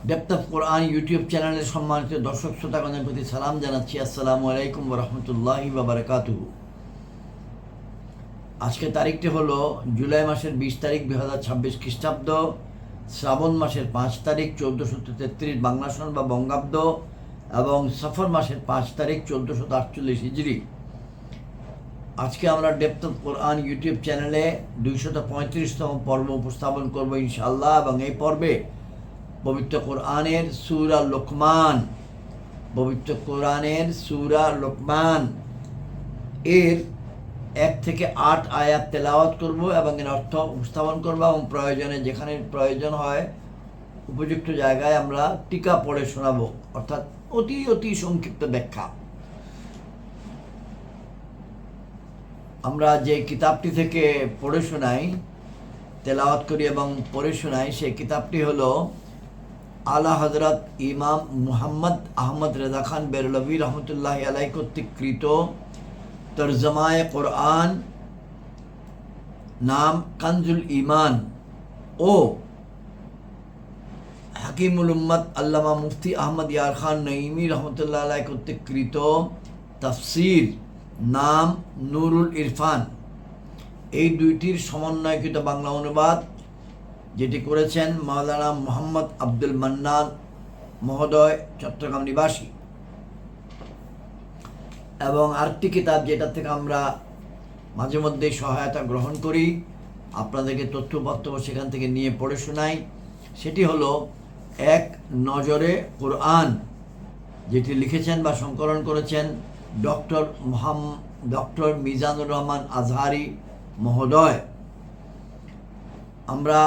Depth of Quran YouTube চ্যানেলের সম্মানিত দর্শক শ্রোতাগণের প্রতি সালাম জানাচ্ছি। আসসালামু আলাইকুম ওয়া রাহমাতুল্লাহি ওয়া বারাকাতুহু। আজকে তারিখটি হলো জুলাই মাসের 20 তারিখ 2026 খ্রিস্টাব্দ, শ্রাবণ মাসের 5 তারিখ 1433 বাংলা সন বা বঙ্গাব্দ এবং সফর মাসের 5 তারিখ 1448 হিজরি। আজকে আমরা ডেপথ অফ কোরআন ইউটিউব চ্যানেলে 235তম পর্ব উপস্থাপন করব ইনশাআল্লাহ। এবং এই পর্বে পবিত্র কোরআনের সূরা লোকমান এর 1 থেকে 8 আয়াত তেলাওয়াত করব এবং এর অর্থ উপস্থাপন করব এবং প্রয়োজনে যেখানে প্রয়োজন হয় উপযুক্ত জায়গায় আমরা টিকা পড়ে শোনাবো, অর্থাৎ অতি সংক্ষিপ্ত ব্যাখ্যা। আমরা যে কিতাবটি থেকে পড়ে শোনাই, তেলাওয়াত করি এবং পড়ে শোনাই, সেই কিতাবটি হলো আলা হযরত ইমাম মুহাম্মদ আহমদ রেজা খান বেরলভী রহমতুল্লাহি আলাইহি কর্তৃক কৃত তরজমায়ে কোরআন, নাম কানজুল ঈমান, ও হাকিমুল উম্মত আল্লামা মুফতি আহমদ ইয়ার খান নঈমী রহমতুল্লাহ আলাইহি কর্তৃক কৃত তাফসীর, নাম নুরুল ইরফান। এই দুইটির সমন্বয়কৃত বাংলা অনুবাদ যেটি করেছেন মাওলানা মোহাম্মদ আব্দুল মান্নান মহোদয়, চট্টগ্রাম নিবাসী। এবং আরেকটি কিতাব যেটা থেকে আমরা মাঝে মধ্যে সহায়তা গ্রহণ করি, আপনাদেরকে তথ্যপত্র সেখান থেকে নিয়ে পড়ে শোনাই, সেটি হলো এক নজরে কোরআন, যেটি লিখেছেন বা সংকলন করেছেন ডক্টর মিজানুর রহমান আজহারি মহোদয়। আমরা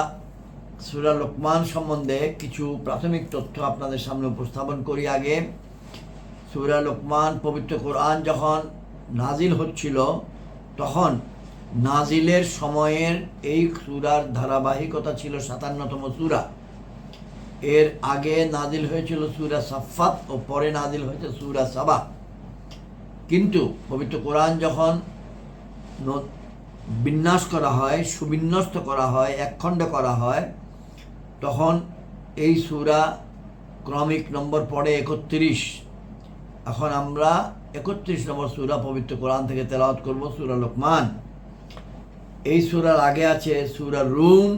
সূরা লোকমান সম্বন্ধে কিছু প্রাথমিক তথ্য আপনাদের সামনে উপস্থাপন করি। আগে সূরা লোকমান, পবিত্র কোরআন যখন নাজিল হচ্ছিল তখন নাজিলের সময়ের এই সূরার ধারাবাহিকতা ছিল 57তম সূরা। এর আগে নাজিল হয়েছিল সূরা সাফফাত ও পরে নাজিল হয়েছে সূরা সাবা। কিন্তু পবিত্র কোরআন যখন বিন্যাস করা হয়, সুবিন্যস্ত করা হয়, একখণ্ড করা হয়, তখন এই সূরা ক্রমিক নম্বর পড়ে 31। এখন আমরা 31 নম্বর সূরা পবিত্র কোরআন থেকে তেলাওয়াত করব, সূরা লোকমান। এই সূরার আগে আছে সূরা রুম,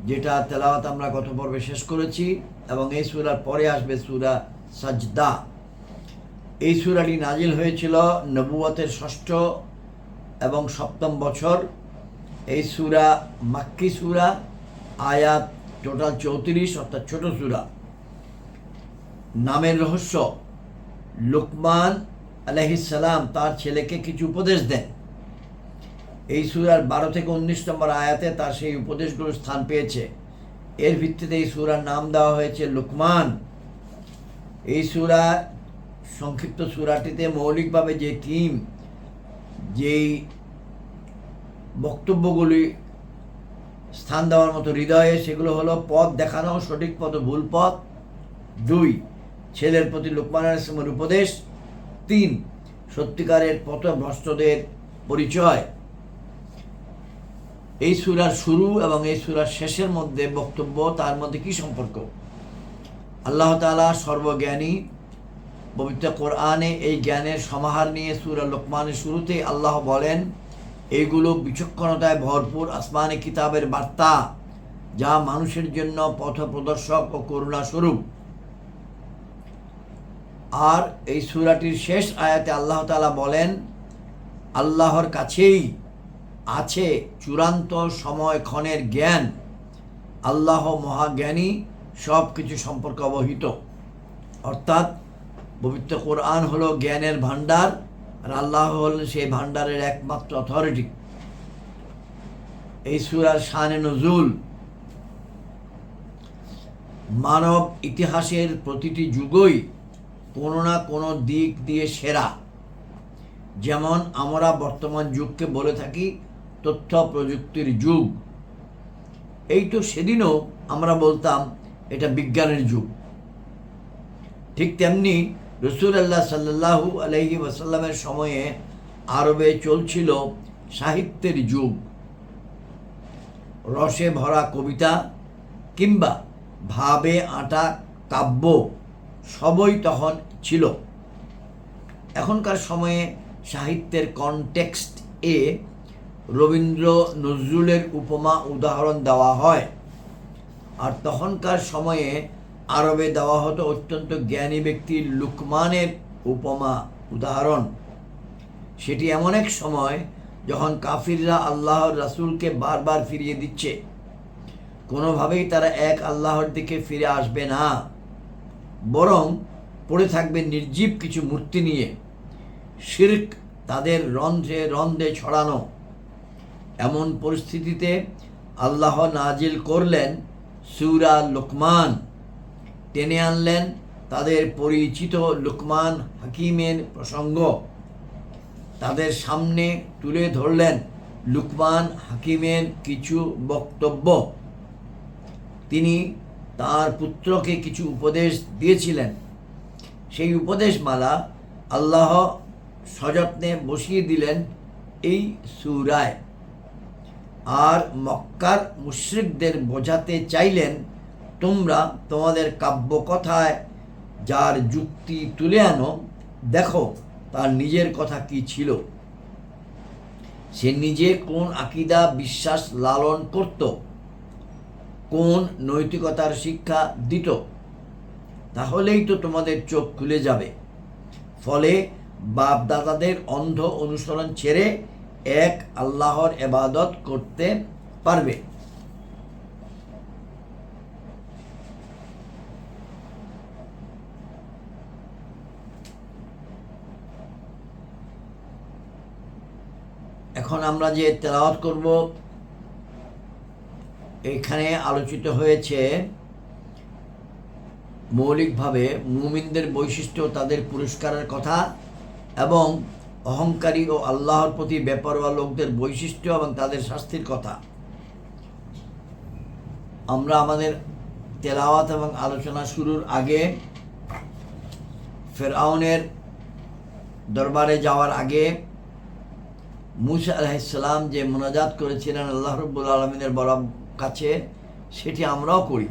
যেটা তেলাওয়াত আমরা গত পর্বে শেষ করেছি, এবং এই সূরার পরে আসবে সূরা সাজদা। এই সূরাটি নাজিল হয়েছিল নবুয়তের 6ষ্ঠ এবং 7ম বছর। এই সূরা মাক্কি সূরা, আয়াত টোটাল 34, অর্থাৎ ছোট সূরা। নামের রহস্য, লুকমান আলাইহিস সালাম তার ছেলেকে কিছু উপদেশ দেন। এই সূরার 12 থেকে 19 নম্বর আয়াতে তার সেই উপদেশগুলো স্থান পেয়েছে। এর ভিত্তিতে এই সূরার নাম দেওয়া হয়েছে লুকমান। এই সূরা, সংক্ষিপ্ত সূরাটিতে মৌলিকভাবে যে থিম, যেই বক্তব্যগুলি স্থান দেওয়ার মতো হৃদয়ে, সেগুলো হলো পথ দেখানো, সঠিক পথ ও ভুল পথ; 2, ছেলের প্রতি লুকমান আলাইহিস সালামের উপদেশ; 3, সত্যিকারের পথভ্রষ্টদের পরিচয়। এই সূরার শুরু এবং এই সূরার শেষের মধ্যে বক্তব্য, তার মধ্যে কি সম্পর্ক? আল্লাহ তাআলা সর্বজ্ঞানী। পবিত্র কোরআনে এই জ্ঞানের সমাহার নিয়ে সূরা লোকমানের শুরুতেই আল্লাহ বলেন, এইগুলো বিচক্ষণতায় ভরপুর আসমানি কিতাবের বার্তা, যা মানুষের জন্য পথপ্রদর্শক ও করুণা স্বরূপ। আর এই সূরাটির শেষ আয়াতে আল্লাহ তাআলা বলেন, আল্লাহর কাছেই আছে চূড়ান্ত সময়ক্ষণের জ্ঞান, আল্লাহ মহাজ্ঞানী, সব কিছু সম্পর্কে অবহিত। অর্থাৎ পবিত্র কোরআন হলো জ্ঞানের ভাণ্ডার, আর আল্লাহ হলেন সেই ভাণ্ডারের একমাত্র অথরিটি। এই সূরার শানে নুজুল, মানব ইতিহাসের প্রতিটি যুগই কোনো না কোনো দিক দিয়ে সেরা। যেমন আমরা বর্তমান যুগকে বলে থাকি তথ্য প্রযুক্তির যুগ, এই তো সেদিনও আমরা বলতাম এটা বিজ্ঞানের যুগ। ঠিক তেমনি রাসূলুল্লাহ সাল্লাল্লাহু আলাইহি ওয়াসাল্লামের সময়ে আরবে চলছিল সাহিত্যের যুগ। রসে ভরা কবিতা কিংবা ভাবে আঁটা কাব্য সবই তখন ছিল। এখনকার সময়ে সাহিত্যের কনটেক্সট এ রবীন্দ্র নজরুলের উপমা উদাহরণ দেওয়া হয়, আর তখনকার সময়ে আরবে দেওয়া হতো অত্যন্ত জ্ঞানী ব্যক্তির লুকমানের উপমা উদাহরণ। সেটি এমন এক সময় যখন কাফিররা আল্লাহর রাসূলকে বারবার ফিরিয়ে দিচ্ছে, কোনোভাবেই তারা এক আল্লাহর দিকে ফিরে আসবে না, বরং পড়ে থাকবে নির্জীব কিছু মূর্তি নিয়ে। শিরক তাদের রন্ধ্রে রন্ধ্রে ছড়ানো। এমন পরিস্থিতিতে আল্লাহ নাজিল করলেন সূরা লুকমান, টেনে আনলেন তাদের পরিচিত লুকমান হাকিমের প্রসঙ্গ, তাদের সামনে তুলে ধরলেন লুকমান হাকিমের কিছু বক্তব্য। তিনি তার পুত্রকে কিছু উপদেশ দিয়েছিলেন। সেই উপদেশমালা আল্লাহ সযত্নে বসিয়ে দিলেন এই সূরায়, আর মক্কার মুশরিকদের বোঝাতে চাইলেন, তোমরা তোমাদের কাব্যকথায় যার যুক্তি তুলে আনো, দেখো তার নিজের কথা কি ছিল, সে নিজে কোন আকীদা বিশ্বাস লালন করত, কোন নৈতিকতার শিক্ষা দিত, তাহলেই তো তোমাদের চোখ খুলে যাবে। ফলে বাপদাদাদের অন্ধ অনুসরণ ছেড়ে এক আল্লাহর ইবাদত করতে পারবে। এখন আমরা যে তেলাওয়াত করব, এখানে আলোচিত হয়েছে মৌলিকভাবে মুমিনদের বৈশিষ্ট্য, তাদের পুরস্কারের কথা, এবং অহংকারী ও আল্লাহর প্রতি বেপরোয়া লোকদের বৈশিষ্ট্য এবং তাদের শাস্তির কথা। আমরা আমাদের তেলাওয়াত এবং আলোচনা শুরুর আগে ফেরাউনের দরবারে যাওয়ার আগে মুসা আলাইহিস সালাম যে মুনাজাত করেছিলেন আল্লাহ রাব্বুল আলামিনের কাছে, সেটি আমরাও করি।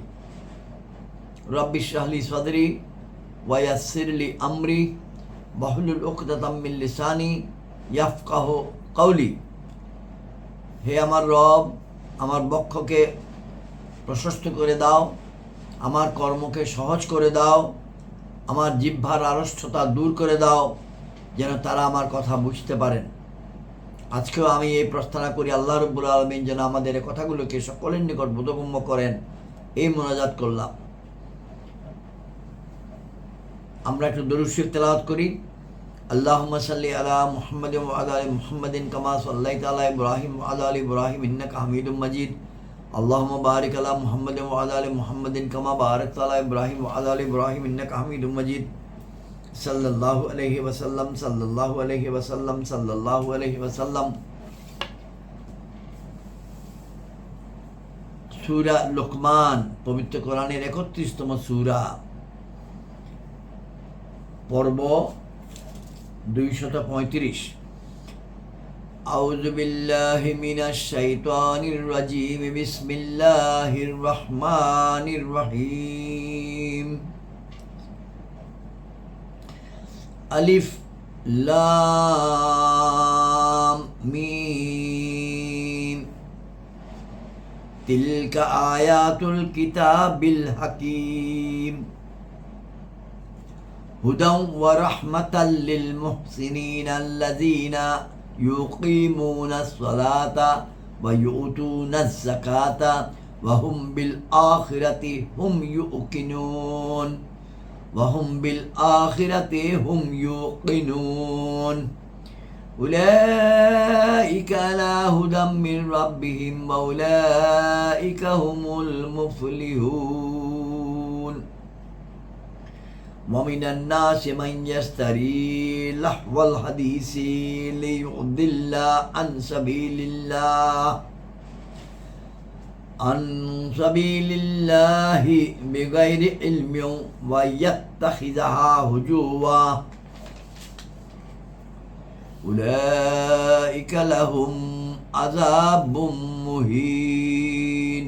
রব্বি ইশরাহ লি সাদরি ওয়া ইয়াসসির লি আমরি ওয়াহলুল উকদাতাম মিন লিসানি ইয়াফকাহু কওলি। হে আমার রব, আমার বক্ষকে প্রশস্ত করে দাও, আমার কর্মকে সহজ করে দাও, আমার জিহ্বার আড়ষ্টতা দূর করে দাও, যেন তারা আমার কথা বুঝতে পারেন। আজকেও আমি এই প্রার্থনা করি, আল্লাহ রাব্বুল আলামিন যেন আমাদের এই কথাগুলোকে সকলের নিকট বোধগম্য করেন। এই মোনাজাত করলাম। আমরা একটু দরুদ শরীফ তেলাওয়াত করি। আল্লাহুম্মা সাল্লি আলা মুহাম্মাদিন ওয়া আলা আলি মুহাম্মাদিন কামা সাল্লাইতা আলা ইব্রাহিম ওয়া আলা আলি ইব্রাহিম ইন্নাকা হামিদুম মাজিদ। আল্লাহুম্মা বারিক আলা মুহাম্মাদিন ওয়া আলা আলি মুহাম্মাদিন কামা বারাকতা আলা ইব্রাহিম ওয়া আলা আলি ইব্রাহিম ইন্নাকা হামিদুম মাজিদ। সাল্লাল্লাহু আলাইহি ওয়াসাল্লাম, সাল্লাল্লাহু আলাইহি ওয়াসাল্লাম, সাল্লাল্লাহু আলাইহি ওয়াসাল্লাম। সূরা লুকমান পবিত্র কোরআনের ৩১তম সূরা, পর্ব ২৩৫। আউযু বিল্লাহি মিনাশ শাইতানির রাজীম, বিসমিল্লাহির রহমানির রহিম। আলিফ লাম মিম, তিলকা আয়াতুল কিতাবিল হাকিম, হুদাও ওয়া রাহমাতাল লিল মুহসিনিন আল্লাযীনা ইউকিমুনাস সালাতা ওয়া ইউতুনাজ যাকাতা ওয়া হুম বিল আখিরাতি হুম ইউকিনুন وهم بالآخرة هم يوقنون أولئك على هدى من ربهم وأولئك هم المفلحون ومن الناس من يشتري لهو الحديث ليضل عن سبيل الله بغير علم ويتخذها هزوا أولئك لهم عذاب مهين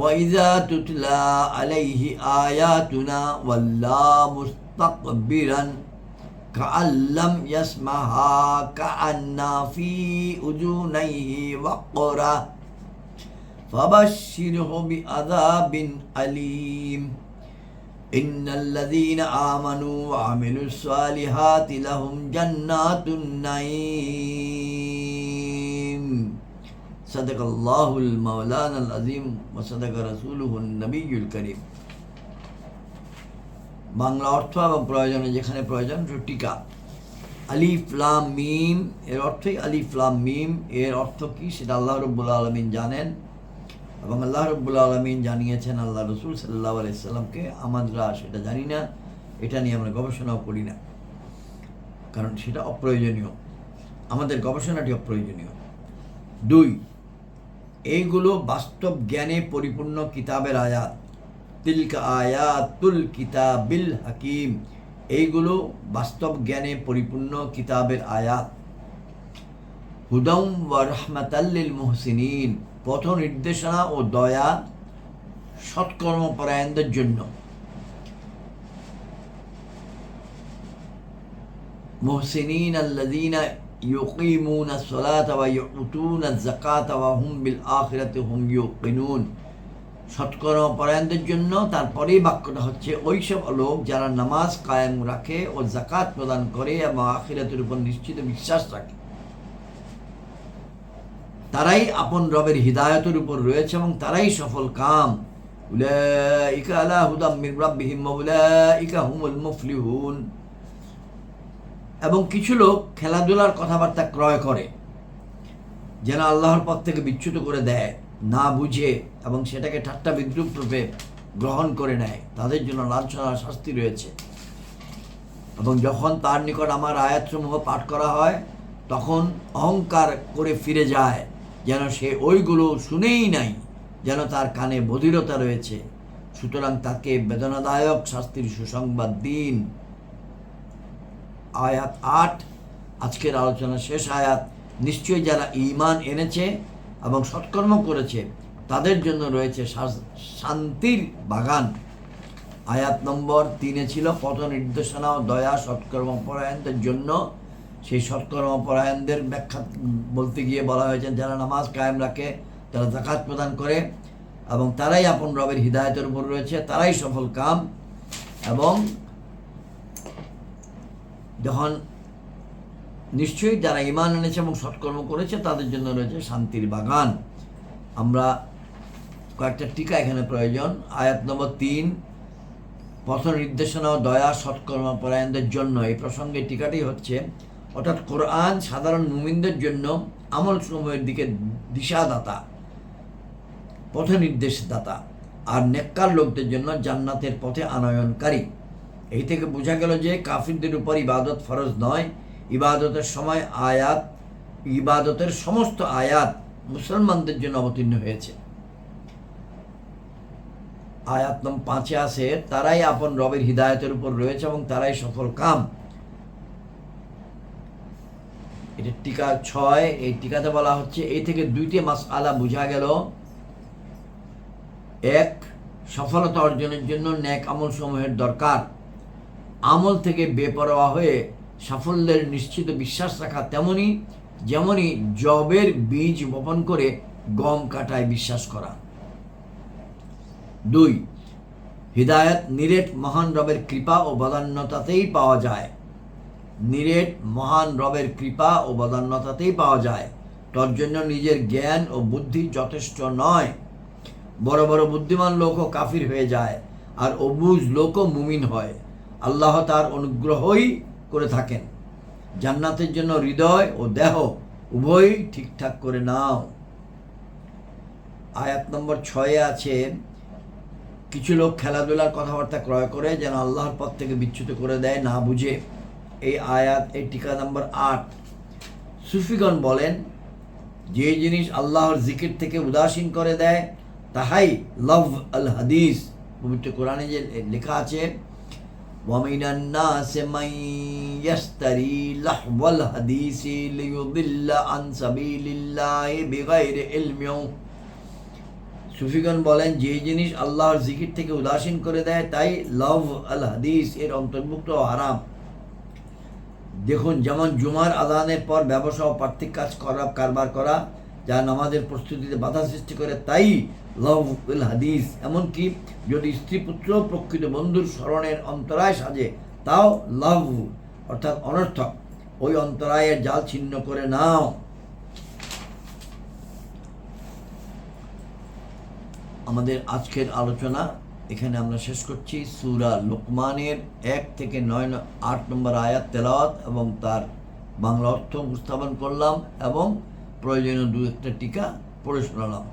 وإذا تتلى عليه آياتنا ولى مستكبرا كأن لم يسمعها كأن في أذنيه وقرا فبشره بعذاب أليم إن الذين آمنوا وعملوا الصالحات لهم جنات النعيم صدق الله المولانا العظيم وصدق رسوله النبي الكريم বাংলা অর্থ এবং প্রয়োজনে যেখানে প্রয়োজন টিকা আলিফ লাম মিম এর অর্থই আলিফ লাম মিম এর অর্থ কি সেটা আল্লাহ রাব্বুল আলামিন জানেন এবং আল্লাহ রাব্বুল আলামিন জানিয়েছেন আল্লাহ রাসূল সাল্লাল্লাহু আলাইহি সাল্লামকে। আমরা সেটা জানি না, এটা নিয়ে আমরা গবেষণাও করি না, কারণ সেটা অপ্রয়োজনীয়, আমাদের গবেষণাটি অপ্রয়োজনীয়। 2, এইগুলো বাস্তব জ্ঞানে পরিপূর্ণ কিতাবের আয়াত। তিলকা আয়াতুল কিতাবিল হাকিম, এইগুলো বাস্তব জ্ঞানে পরিপূর্ণ কিতাবের আয়াত। হুদাম ওয়া রাহমাতাল লিল মুহসিনিন, পথ নির্দেশনা ও দয়া সৎকর্মপরায়ণদের জন্য। মুহসিনিন আল্লাযীনা ইউকিমুনা আস-সালাতা ওয়া ইউতুনা আয-যাকাতা ওয়া হুম বিল আখিরাতি হুম ইউকিনুন, সৎকর্মপরায়ণদের জন্য। তারপরেই বাক্যটা হচ্ছে ওই সব লোক যারা নামাজ কায়েম রাখে ও যাকাত প্রদান করে এবং আখিরাতের উপর নিশ্চিত বিশ্বাস রাখে, তারাই আপন রবের হিদায়তের উপর রয়েছে এবং তারাই সফল কাম। উলাইকা আলা হুদাম মির রাব্বিহিম ওয়া উলাইকা হুমুল মুফলিহুন। এবং কিছু লোক খেলাধুলার কথাবার্তা ক্রয় করে যেন আল্লাহর পথ থেকে বিচ্যুত করে দেয়, না বুঝে এবং সেটাকে ঠাট্টা বিদ্রূপ রূপে গ্রহণ করে নেয়, তাদের জন্য লাঞ্ছনার শাস্তি রয়েছে। এবং যখন তার নিকট আমার আয়াতসমূহ পাঠ করা হয় তখন অহংকার করে ফিরে যায় যেন সে ওইগুলো শুনেই নাই, যেন তার কানে বধিরতা রয়েছে। সুতরাং তাকে বেদনাদায়ক শাস্তির সুসংবাদ দিন। আয়াত 8, আজকের আলোচনার শেষ আয়াত। নিশ্চয়ই যারা ঈমান এনেছে এবং সৎকর্ম করেছে তাদের জন্য রয়েছে শান্তির বাগান। আয়াত নম্বর 3 ছিল পথ নির্দেশনা ও দয়া সৎকর্মপরায়ণদের জন্য। সেই সৎকর্মপরায়ণদের ব্যাখ্যা বলতে গিয়ে বলা হয়েছে যারা নামাজ কায়েম রাখে, যারা যাকাত প্রদান করে এবং তারাই আপন রবের হিদায়তের উপর রয়েছে, তারাই সফল কাম। এবং যখন নিশ্চয়ই যারা ঈমান এনেছে এবং সৎকর্ম করেছে তাদের জন্য রয়েছে শান্তির বাগান। আমরা কয়েকটা টিকা এখানে প্রয়োজন। আয়াত নম্বর 3, পথ নির্দেশনা ও দয়া সৎকর্মপরায়ণদের জন্য, এই প্রসঙ্গে টিকাটি হচ্ছে অর্থাৎ কোরআন সাধারণ মুমিনদের জন্য আমল সমূহের দিকে দিশাদাতা, পথ নির্দেশদাতা, আর নেককার লোকদের জন্য জান্নাতের পথে আনয়নকারী। এই থেকে বোঝা গেল যে কাফিরদের উপর ইবাদত ফরজ নয়। ইবাদতের সমস্ত আয়াত মুসলমানদের জন্য অবতীর্ণ হয়েছে। আয়াত নম্বর 5 আছে তারাই আপন রবের হিদায়তের উপর রয়েছে এবং তারাই সফল কাম। এটা টিকা 6। এই টিকাতে বলা হচ্ছে এই থেকে 2টি মাসআলা বোঝা গেল। 1, সফলতা অর্জনের জন্য নেক আমল সমূহের দরকার। আমল থেকে বেপরোয়া হয়ে সাফল্যের নিশ্চিত বিশ্বাস রাখা যেমনই জবের বীজ বপন করে গম কাটায় বিশ্বাস করা। 2, হিদায়াত নিরেট মহান রবের কৃপা ও বদান্যতাতেই পাওয়া যায়। তোর জন্য নিজের জ্ঞান ও বুদ্ধি যথেষ্ট নয়। বড় বড় বুদ্ধিমান লোকও কাফির হয়ে যায় আর অবুঝ লোকও মুমিন হয়। আল্লাহ তার অনুগ্রহই করে থাকেন। জান্নাতের জন্য হৃদয় ও দেহ উভয়ই ঠিকঠাক করে নাও। আয়াত নম্বর 6 আছে কিছু লোক খেলাধুলার কথাবার্তা ক্রয় করে যেন আল্লাহর পথ থেকে বিচ্যুত করে দেয়, না বুঝে। এই আয়াত, এই টিকা নম্বর 8। সুফিগণ বলেন যে জিনিস আল্লাহর জিকির থেকে উদাসীন করে দেয় তাহাই লভ আল হাদিস। পবিত্র কোরআনে যে লেখা আছে وَمِنَ النَّاسِ مَن يَشْتَرِي لَهْوَ الْحَدِيثِ لِيُضِلَّ عَن سَبِيلِ اللَّهِ بِغَيْرِ عِلْمٍ। সুফিগণ বলেন যে জিনিস আল্লাহর জিকির থেকে উদাসীন করে দেয় তাই লাভ আল হাদিস এর অন্তর্ভুক্ত হারাম। দেখুন, যেমন জুমার আজানের পর ব্যবসা ও পার্থিক কাজ করা, কারবার করা যা নামাজের প্রস্তুতিতে বাধা সৃষ্টি করে তাই লাভ আল হাদিস। এমনকি যদি স্ত্রী পুত্র প্রকৃত বন্ধুর স্মরণের অন্তরায় সাজে তাও লাভ অর্থাৎ অনর্থক। ওই অন্তরায়ের জাল ছিন্ন করে নাও। আমাদের আজকের আলোচনা এখানে আমরা শেষ করছি। সূরা লোকমানের 1 থেকে 8 নম্বর আয়াত তেলাওয়াত এবং তার বাংলা অর্থ উপস্থাপন করলাম এবং প্রয়োজনীয় 2-1টা টিকা পড়ে শোনালাম।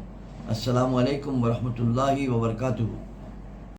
আসসালামু আলাইকুম ওয়া রাহমাতুল্লাহি ওয়া বারাকাতুহু।